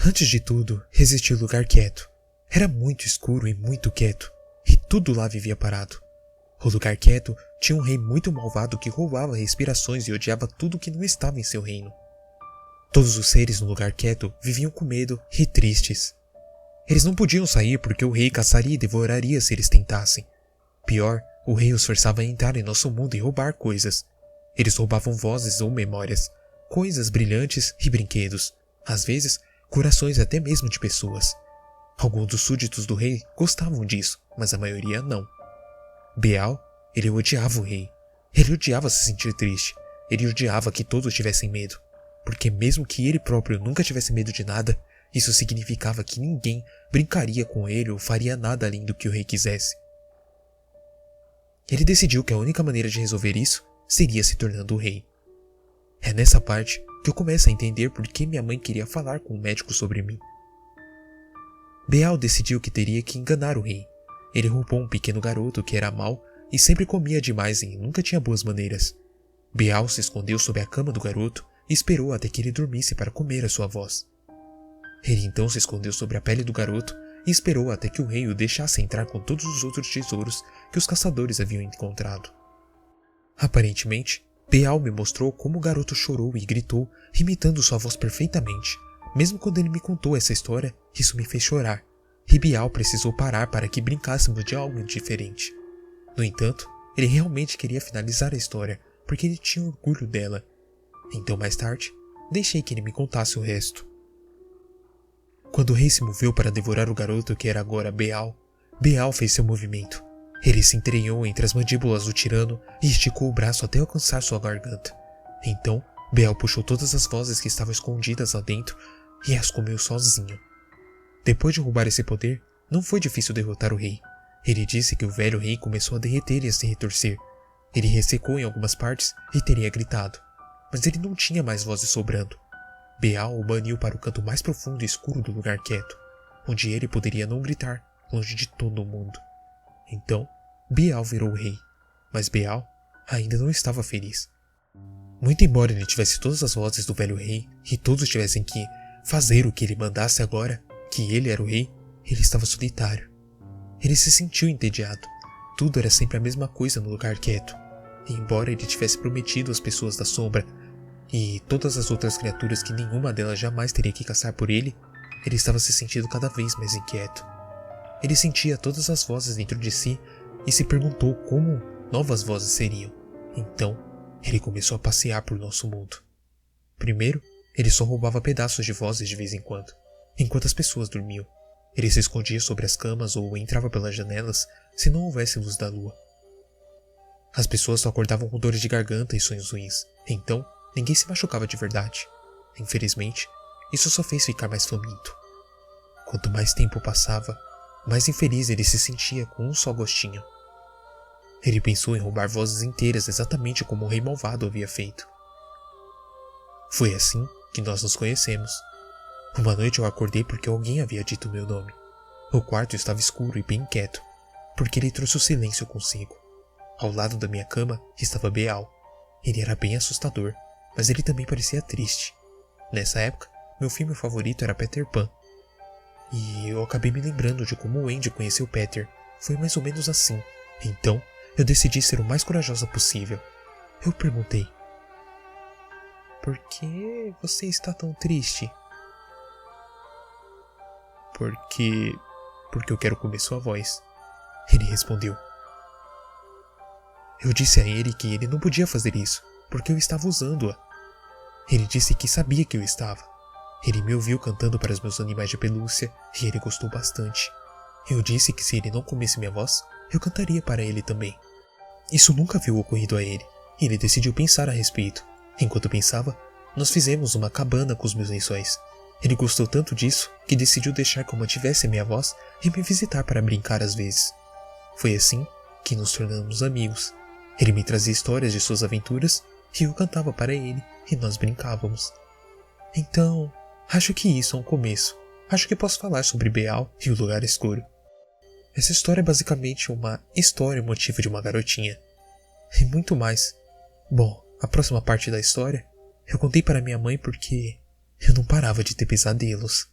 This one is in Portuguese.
Antes de tudo, existia o lugar quieto. Era muito escuro e muito quieto, e tudo lá vivia parado. O lugar quieto tinha um rei muito malvado que roubava respirações e odiava tudo que não estava em seu reino. Todos os seres no lugar quieto viviam com medo e tristes. Eles não podiam sair porque o rei caçaria e devoraria se eles tentassem. Pior, o rei os forçava a entrar em nosso mundo e roubar coisas. Eles roubavam vozes ou memórias, coisas brilhantes e brinquedos, às vezes corações até mesmo de pessoas. Alguns dos súditos do rei gostavam disso, mas a maioria não. Beal, ele odiava o rei. Ele odiava se sentir triste. Ele odiava que todos tivessem medo. Porque mesmo que ele próprio nunca tivesse medo de nada, isso significava que ninguém brincaria com ele ou faria nada além do que o rei quisesse. Ele decidiu que a única maneira de resolver isso seria se tornando o rei. É nessa parte que eu começo a entender por que minha mãe queria falar com o médico sobre mim. Beal decidiu que teria que enganar o rei. Ele roubou um pequeno garoto que era mau e sempre comia demais e nunca tinha boas maneiras. Beal se escondeu sob a cama do garoto e esperou até que ele dormisse para comer a sua voz. Ele então se escondeu sobre a pele do garoto e esperou até que o rei o deixasse entrar com todos os outros tesouros que os caçadores haviam encontrado. Aparentemente, Beal me mostrou como o garoto chorou e gritou, imitando sua voz perfeitamente. Mesmo quando ele me contou essa história, isso me fez chorar, e Beal precisou parar para que brincássemos de algo diferente. No entanto, ele realmente queria finalizar a história, porque ele tinha orgulho dela. Então mais tarde, deixei que ele me contasse o resto. Quando o rei se moveu para devorar o garoto que era agora Beal, Beal fez seu movimento. Ele se entranhou entre as mandíbulas do tirano e esticou o braço até alcançar sua garganta. Então, Beal puxou todas as vozes que estavam escondidas lá dentro e as comeu sozinho. Depois de roubar esse poder, não foi difícil derrotar o rei. Ele disse que o velho rei começou a derreter e a se retorcer. Ele ressecou em algumas partes e teria gritado, mas ele não tinha mais vozes sobrando. Beal o baniu para o canto mais profundo e escuro do lugar quieto, onde ele poderia não gritar, longe de todo mundo. Então, Beal virou o rei, mas Beal ainda não estava feliz. Muito embora ele tivesse todas as vozes do velho rei e todos tivessem que fazer o que ele mandasse agora, que ele era o rei, ele estava solitário. Ele se sentiu entediado. Tudo era sempre a mesma coisa no lugar quieto. E embora ele tivesse prometido às pessoas da sombra e todas as outras criaturas que nenhuma delas jamais teria que caçar por ele, ele estava se sentindo cada vez mais inquieto. Ele sentia todas as vozes dentro de si e se perguntou como novas vozes seriam. Então, ele começou a passear por nosso mundo. Primeiro, ele só roubava pedaços de vozes de vez em quando, enquanto as pessoas dormiam. Ele se escondia sobre as camas ou entrava pelas janelas se não houvesse luz da lua. As pessoas só acordavam com dores de garganta e sonhos ruins, então ninguém se machucava de verdade. Infelizmente, isso só fez ficar mais faminto. Quanto mais tempo passava, mais infeliz ele se sentia com um só gostinho. Ele pensou em roubar vozes inteiras exatamente como o rei malvado havia feito. Foi assim que nós nos conhecemos. Uma noite eu acordei porque alguém havia dito meu nome. O quarto estava escuro e bem quieto, porque ele trouxe o silêncio consigo. Ao lado da minha cama estava Beal. Ele era bem assustador, mas ele também parecia triste. Nessa época, meu filme favorito era Peter Pan. E eu acabei me lembrando de como o Andy conheceu Peter. Foi mais ou menos assim. Então, eu decidi ser o mais corajosa possível. Eu perguntei: "Por que você está tão triste?" Porque eu quero comer sua voz." Ele respondeu. Eu disse a ele que ele não podia fazer isso, porque eu estava usando-a. Ele disse que sabia que eu estava. Ele me ouviu cantando para os meus animais de pelúcia e ele gostou bastante. Eu disse que se ele não comesse minha voz, eu cantaria para ele também. Isso nunca havia ocorrido a ele, e ele decidiu pensar a respeito. Enquanto pensava, nós fizemos uma cabana com os meus lençóis. Ele gostou tanto disso que decidiu deixar que eu mantivesse a minha voz e me visitar para brincar às vezes. Foi assim que nos tornamos amigos. Ele me trazia histórias de suas aventuras e eu cantava para ele e nós brincávamos. Então, acho que isso é um começo. Acho que posso falar sobre Beal e o lugar escuro. Essa história é basicamente uma história emotiva de uma garotinha. E muito mais. Bom, a próxima parte da história eu contei para minha mãe porque eu não parava de ter pesadelos.